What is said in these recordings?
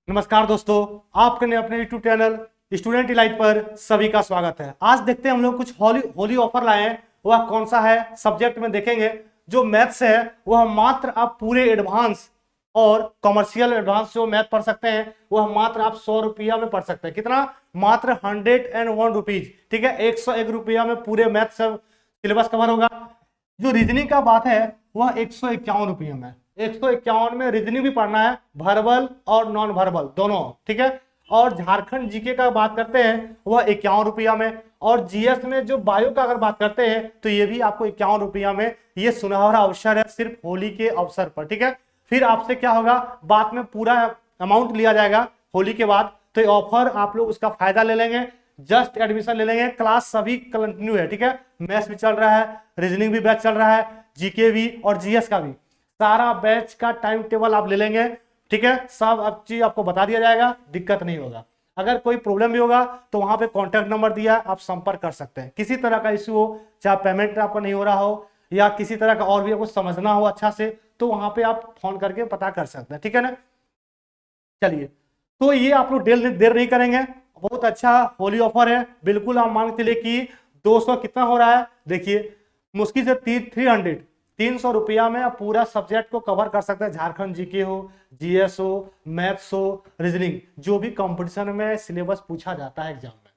नमस्कार दोस्तों, आपके अपने यूट्यूब चैनल स्टूडेंट इलाइट पर सभी का स्वागत है। आज देखते हैं हम लोग कुछ होली होली ऑफर लाए हैं। वह कौन सा है सब्जेक्ट में देखेंगे। जो मैथ्स है वह मात्र आप पूरे एडवांस और कमर्शियल एडवांस जो मैथ पढ़ सकते हैं वह मात्र आप 100 रुपया में पढ़ सकते हैं। कितना? मात्र 101 रुपीज। ठीक है, 101 रुपया में पूरे मैथ सिलेबस कवर होगा। जो रीजनिंग का बात है वह 151 रुपये में। 151 में रीजनिंग भी पढ़ना है, वर्बल और नॉन वर्बल दोनों। ठीक है, और झारखंड जीके का बात करते हैं वह 51 रुपया में। और जीएस में जो बायो का अगर बात करते हैं तो ये भी आपको 51 रुपया में। ये सुनहरा अवसर है सिर्फ होली के अवसर पर। ठीक है, फिर आपसे क्या होगा, बाद में पूरा अमाउंट लिया जाएगा होली के बाद। तो ये ऑफर आप लोग उसका फायदा ले लेंगे, जस्ट एडमिशन ले लेंगे। क्लास सभी कंटिन्यू है। ठीक है, मैथ्स भी चल रहा है, रीजनिंग भी बैच चल रहा है, जीके भी और जीएस का भी। सारा बैच का टाइम टेबल आप ले लेंगे। ठीक है, सब चीज आपको बता दिया जाएगा, दिक्कत नहीं होगा। अगर कोई प्रॉब्लम भी होगा तो वहां पे कॉन्टैक्ट नंबर दिया है, आप संपर्क कर सकते हैं। किसी तरह का इश्यू हो, चाहे पेमेंट आपका नहीं हो रहा हो या किसी तरह का और भी आपको समझना हो अच्छा से, तो वहां पे आप फोन करके पता कर सकते हैं। ठीक है ना, चलिए। तो ये आप लोग देर नहीं करेंगे। बहुत अच्छा होली ऑफर है। बिल्कुल आप मान के चलिए कि 200 कितना हो रहा है, देखिए मुश्किल से 300 रुपया में आप पूरा सब्जेक्ट को कवर कर सकते हैं। झारखंड जीके हो, जीएस हो, मैथ्स हो, रीजनिंग, जो भी कंपटीशन में सिलेबस पूछा जाता है एग्जाम में।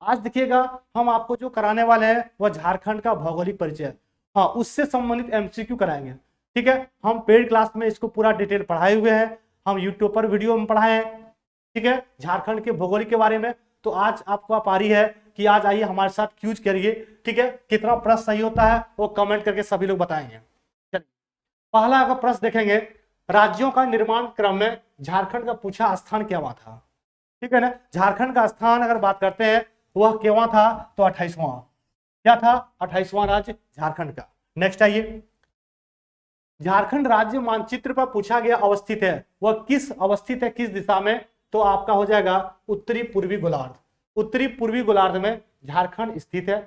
आज देखिएगा हम आपको जो कराने वाले हैं वह झारखंड का भौगोलिक परिचय, हाँ उससे संबंधित एमसीक्यू कराएंगे। ठीक है, हम पेड क्लास में इसको पूरा डिटेल पढ़ाए हुए हैं, हम यूट्यूब पर वीडियो में पढ़ाए हैं। ठीक है, झारखंड के भौगोलिक के बारे में। तो आज आपको आ रही है कि आज आइए हमारे साथ क्यूज करिए। ठीक है, कितना प्रश्न सही होता है वो कमेंट करके सभी लोग बताएंगे। चलिए, पहला अगर प्रश्न देखेंगे, राज्यों का निर्माण क्रम में झारखंड का पूछा स्थान क्या हुआ था। ठीक है ना, झारखंड का स्थान अगर बात करते हैं वह केवा था, तो 28वां। क्या था? 28वां राज्य झारखंड का। नेक्स्ट आइए, झारखंड राज्य मानचित्र पर पूछा गया अवस्थित है, वह किस अवस्थित है, किस दिशा में? तो आपका हो जाएगा उत्तरी पूर्वी गोलार्ध। उत्तरी पूर्वी गोलार्ध में झारखंड स्थित है।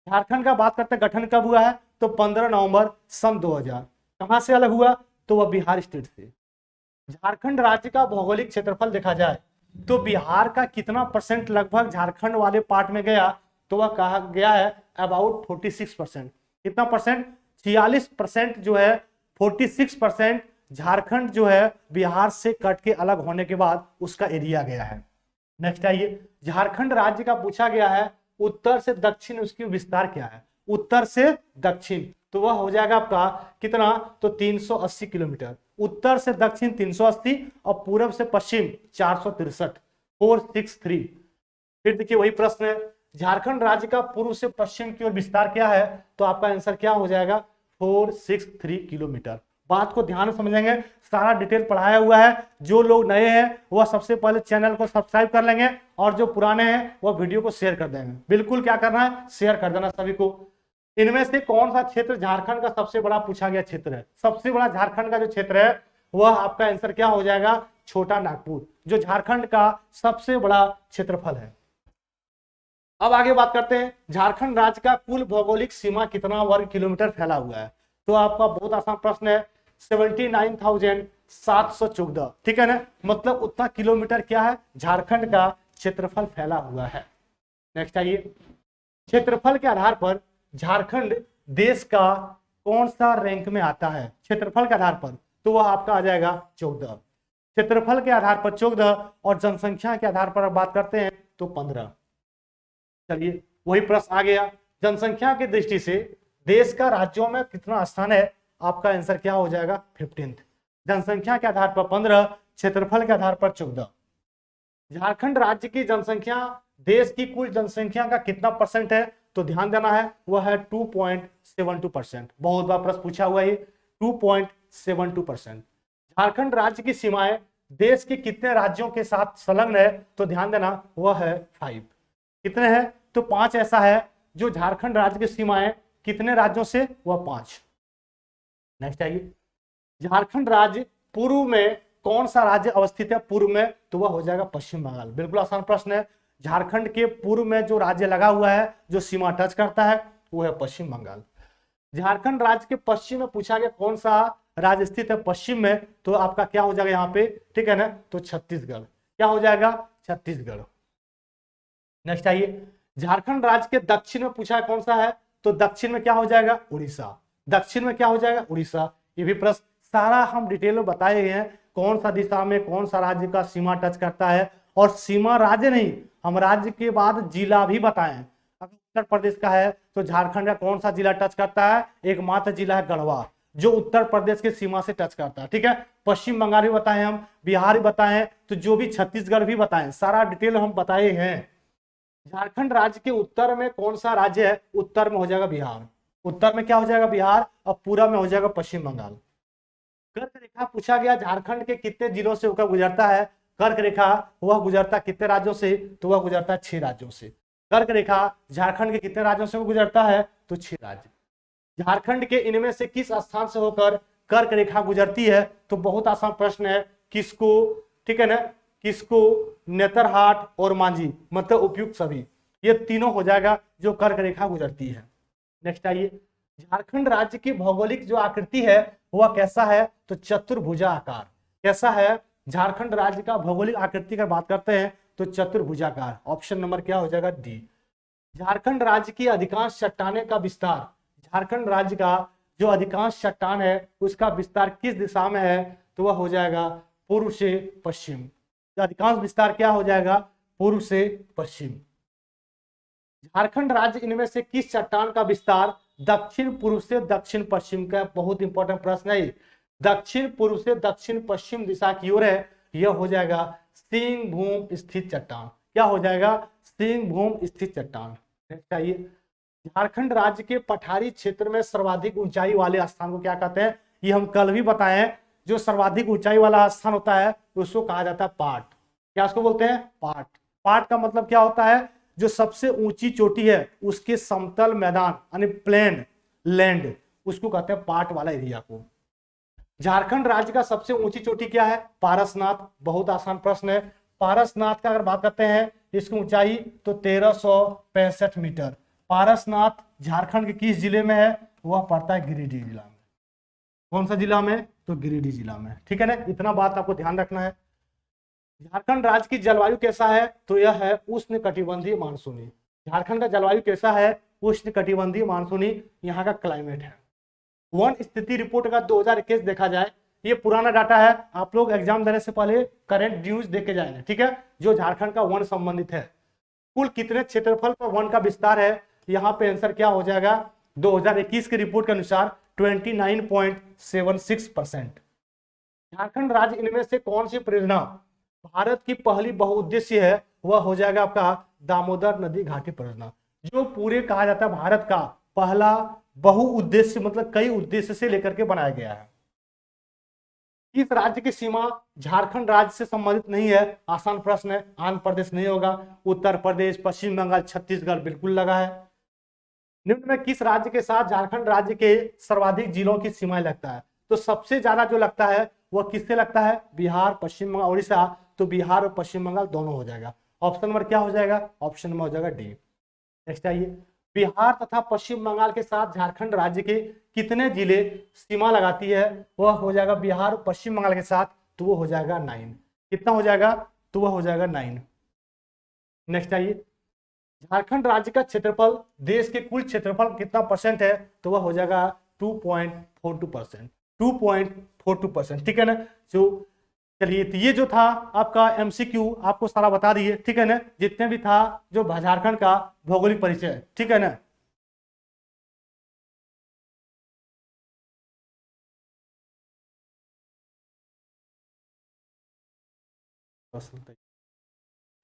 झारखंड का बात करते हैं गठन कब हुआ है, तो 15 नवंबर सन 2000। कहां से अलग हुआ? तो वह बिहार स्टेट से। झारखंड राज्य का भौगोलिक क्षेत्रफल देखा जाए तो बिहार का कितना परसेंट लगभग झारखंड वाले पार्ट में गया, तो वह कहा गया है अबाउट 46%। कितना परसेंट? 46% जो है, 46% झारखंड जो है बिहार से कट के अलग होने के बाद उसका एरिया गया है। नेक्स्ट आइए, झारखंड राज्य का पूछा गया है उत्तर से दक्षिण उसकी विस्तार क्या है। उत्तर से दक्षिण तो वह हो जाएगा आपका कितना, तो 380 किलोमीटर। उत्तर से दक्षिण 380 और पूर्व से पश्चिम 463, 463। फिर देखिए वही प्रश्न है, झारखंड राज्य का पूर्व से पश्चिम की ओर विस्तार क्या है, तो आपका आंसर क्या हो जाएगा, 463 किलोमीटर। बात को ध्यान से समझेंगे, सारा डिटेल पढ़ाया हुआ है। जो लोग नए हैं वह सबसे पहले चैनल को सब्सक्राइब कर लेंगे और जो पुराने हैं वह वीडियो को शेयर कर देंगे। बिल्कुल क्या करना है, शेयर कर देना सभी को। इनमें से कौन सा क्षेत्र झारखंड का सबसे बड़ा पूछा गया क्षेत्र है? सबसे बड़ा झारखंड का जो क्षेत्र है वह आपका आंसर क्या हो जाएगा, छोटा नागपुर, जो झारखंड का सबसे बड़ा क्षेत्रफल है। अब आगे बात करते हैं, झारखंड राज्य का कुल भौगोलिक सीमा कितना वर्ग किलोमीटर फैला हुआ है। तो आपका बहुत आसान प्रश्न है, 79,714। ठीक है ना, मतलब उतना किलोमीटर क्या है, झारखंड का क्षेत्रफल फैला हुआ है। नेक्स्ट आइए, क्षेत्रफल के आधार पर झारखंड देश का कौन सा रैंक में आता है? क्षेत्रफल के आधार पर तो वह आपका आ जाएगा 14। क्षेत्रफल के आधार पर 14 और जनसंख्या के आधार पर बात करते हैं तो 15। चलिए वही प्रश्न आ गया, जनसंख्या की दृष्टि से देश का राज्यों में कितना स्थान है, आपका आंसर क्या हो जाएगा, 15। जनसंख्या के आधार पर 15, क्षेत्रफल के आधार पर 14। झारखंड राज्य की जनसंख्या देश की कुल जनसंख्या का कितना परसेंट है, तो ध्यान देना है वह है 2.72%। बहुत बार प्रश्न पूछा हुआ है, 2.72%। झारखंड राज्य की सीमाएं देश के कितने राज्यों के साथ संलग्न है, तो ध्यान देना वह है 5। कितने हैं, तो 5 ऐसा है जो झारखंड राज्य की सीमाएं कितने राज्यों से, वह 5। नेक्स्ट आइए, झारखंड राज्य पूर्व में कौन सा राज्य अवस्थित है? पूर्व में तो वह हो जाएगा पश्चिम बंगाल। बिल्कुल आसान प्रश्न है, झारखंड के पूर्व में जो राज्य लगा हुआ है, जो सीमा टच करता है, वो है पश्चिम बंगाल। झारखंड राज्य के पश्चिम में पूछा गया कौन सा राज्य स्थित है पश्चिम में, तो आपका क्या हो जाएगा यहाँ पे, ठीक है ना, तो छत्तीसगढ़। क्या हो जाएगा, छत्तीसगढ़। नेक्स्ट आइए, झारखंड राज्य के दक्षिण में पूछा है कौन सा है, तो दक्षिण में क्या हो जाएगा, उड़ीसा। दक्षिण में क्या हो जाएगा, उड़ीसा। ये भी प्रश्न सारा हम डिटेल में बताए हैं, कौन सा दिशा में कौन सा राज्य का सीमा टच करता है, और सीमा राज्य नहीं, हम राज्य के बाद जिला भी बताएं। अगर उत्तर प्रदेश का है तो झारखंड का कौन सा जिला टच करता है, एकमात्र जिला है गढ़वा, जो उत्तर प्रदेश के सीमा से टच करता है, ठीक है। पश्चिम बंगाल भी बताए हम, बिहार भी बताए, तो जो भी छत्तीसगढ़ भी बताएं, सारा डिटेल हम बताए हैं। झारखंड राज्य के उत्तर में कौन सा राज्य है, उत्तर में हो जाएगा बिहार। उत्तर में क्या हो जाएगा, बिहार, और पूरा में हो जाएगा पश्चिम बंगाल। कर्क रेखा पूछा गया, झारखंड के कितने जिलों से होकर गुजरता है, कर्क रेखा वह गुजरता कितने राज्यों से, तो वह गुजरता है 6 राज्यों से। कर्क रेखा झारखंड के कितने राज्यों से गुजरता है, तो 6 राज्य। झारखंड के इनमें से किस स्थान से होकर कर्क रेखा गुजरती है, तो बहुत आसान प्रश्न है, किसको, ठीक है ना, किसको, नेतरहाट और मांझी, मतलब उपयुक्त सभी, ये तीनों हो जाएगा जो कर्क रेखा गुजरती है। नेक्स्ट आइए, झारखंड राज्य की भौगोलिक जो आकृति है वह कैसा है, तो चतुर्भुजा आकार। कैसा है, झारखंड राज्य का भौगोलिक आकृति का बात करते हैं तो चतुर्भुजाकार। ऑप्शन नंबर क्या हो जाएगा, डी। झारखंड राज्य की अधिकांश चट्टाने का विस्तार, झारखंड राज्य का जो अधिकांश चट्टान है उसका विस्तार किस दिशा में है, तो वह हो जाएगा पूर्व से पश्चिम। अधिकांश विस्तार क्या हो जाएगा, पूर्व से पश्चिम। झारखंड राज्य इनमें से किस चट्टान का विस्तार दक्षिण पूर्व से दक्षिण पश्चिम का, बहुत इंपॉर्टेंट प्रश्न है। दक्षिण पूर्व से दक्षिण पश्चिम दिशा की ओर है, यह हो जाएगा सिंहभूम स्थित चट्टान। क्या हो जाएगा, सिंहभूम स्थित चट्टान। नेक्स्ट आइए, झारखंड राज्य के पठारी क्षेत्र में सर्वाधिक ऊंचाई वाले स्थान को क्या कहते हैं, ये हम कल भी बताए हैं। जो सर्वाधिक ऊंचाई वाला स्थान होता है उसको कहा जाता है पाट। क्या उसको बोलते हैं, पाट। पाट का मतलब क्या होता है, जो सबसे ऊंची चोटी है उसके समतल मैदान यानी प्लेन लैंड, उसको कहते हैं पाट वाला एरिया को। झारखंड राज्य का सबसे ऊंची चोटी क्या है, पारसनाथ। बहुत आसान प्रश्न है। पारसनाथ का अगर बात करते हैं इसकी ऊंचाई तो 1365 मीटर। पारसनाथ झारखंड के किस जिले में है, वह पड़ता है गिरिडीह जिला में। कौन सा जिला में, तो गिरिडीह जिला में, ठीक है ना। इतना बात आपको ध्यान रखना है। झारखंड राज्य की जलवायु कैसा है, तो यह है उष्ण कटिबंधीय मानसूनी। झारखंड का जलवायु कैसा है, उष्ण कटिबंधीय मानसूनी यहाँ का क्लाइमेट है। वन स्थिति रिपोर्ट का 2021 देखा जाए, ये पुराना डाटा है, आप लोग एग्जाम देने से पहले करंट न्यूज देख के जाएंगे, ठीक है, जो झारखंड का वन संबंधित है। कुल कितने क्षेत्रफल पर वन का विस्तार है, यहाँ पे आंसर क्या हो जाएगा, 2021 की रिपोर्ट के अनुसार 29.76%। झारखंड राज्य इनमें से कौन सी परियोजना भारत की पहली बहुउद्देशीय है, वह हो जाएगा आपका दामोदर नदी घाटी परियोजना, जो पूरे कहा जाता है भारत का पहला बहुउद्देश्य, मतलब कई उद्देश्य से लेकर के बनाया गया है। इस राज्य की सीमा झारखंड राज्य से संबंधित नहीं है, आसान प्रश्न है। आंध्र प्रदेश नहीं होगा, उत्तर प्रदेश, पश्चिम बंगाल, छत्तीसगढ़ बिल्कुल लगा है। निम्न में किस राज्य के साथ झारखंड राज्य के सर्वाधिक जिलों की सीमाएं लगता है, तो सबसे ज्यादा जो लगता है वह किससे लगता है, बिहार, पश्चिम बंगाल, उड़ीसा, तो बिहार और पश्चिम बंगाल दोनों हो जाएगा। ऑप्शन नंबर क्या हो जाएगा, ऑप्शन नंबर हो जाएगा डी। नेक्स्ट आइए, बिहार तथा पश्चिम बंगाल के साथ झारखंड राज्य के कितने जिले सीमा लगाती है, वह हो जाएगा बिहार और पश्चिम बंगाल के साथ, तो वो हो जाएगा 9। कितना हो जाएगा, तो वह हो जाएगा 9। नेक्स्ट आइए, झारखंड राज्य का क्षेत्रफल देश के कुल क्षेत्रफल कितना परसेंट है, तो वह हो जाएगा 2.42%। 2.42%, ठीक है ना। जो चलिए, तो ये जो था आपका एमसीक्यू आपको सारा बता दिए, ठीक है ना, जितने भी था जो झारखंड का भौगोलिक परिचय, ठीक है ना।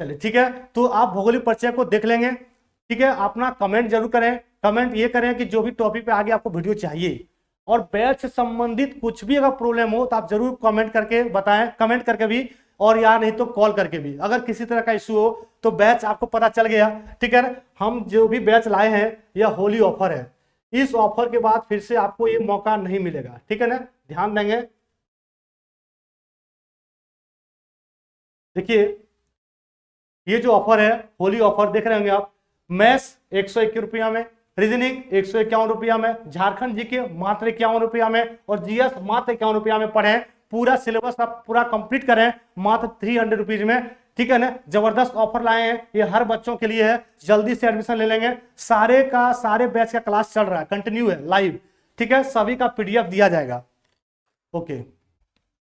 चलिए ठीक है, तो आप भौगोलिक परिचय को देख लेंगे, ठीक है। अपना कमेंट जरूर करें, कमेंट ये करें कि जो भी टॉपिक पे आगे आपको वीडियो चाहिए, और बैच से संबंधित कुछ भी अगर प्रॉब्लम हो तो आप जरूर कमेंट करके बताएं, कमेंट करके भी, और या नहीं तो कॉल करके भी। अगर किसी तरह का इशू हो तो बैच आपको पता चल गया, ठीक है। हम जो भी बैच लाए हैं यह होली ऑफर है, इस ऑफर के बाद फिर से आपको ये मौका नहीं मिलेगा, ठीक है ना, ध्यान देंगे। देखिए, ये जो ऑफर है होली ऑफर देख रहे होंगे आप, मैथ्स 101 रुपया में, रीजनिंग 151 रुपया में, झारखंड जीके मात्र 51 रुपया में, और जीएस मात्र 51 रुपया में पढ़ें। पूरा सिलेबस आप पूरा कंप्लीट करें मात्र 300 रुपीज में। ठीक है ना, जबरदस्त ऑफर लाए हैं, ये हर बच्चों के लिए है, जल्दी से एडमिशन ले लेंगे। सारे बैच का क्लास चल रहा है, कंटिन्यू है, लाइव। ठीक है, सभी का पीडीएफ दिया जाएगा। ओके।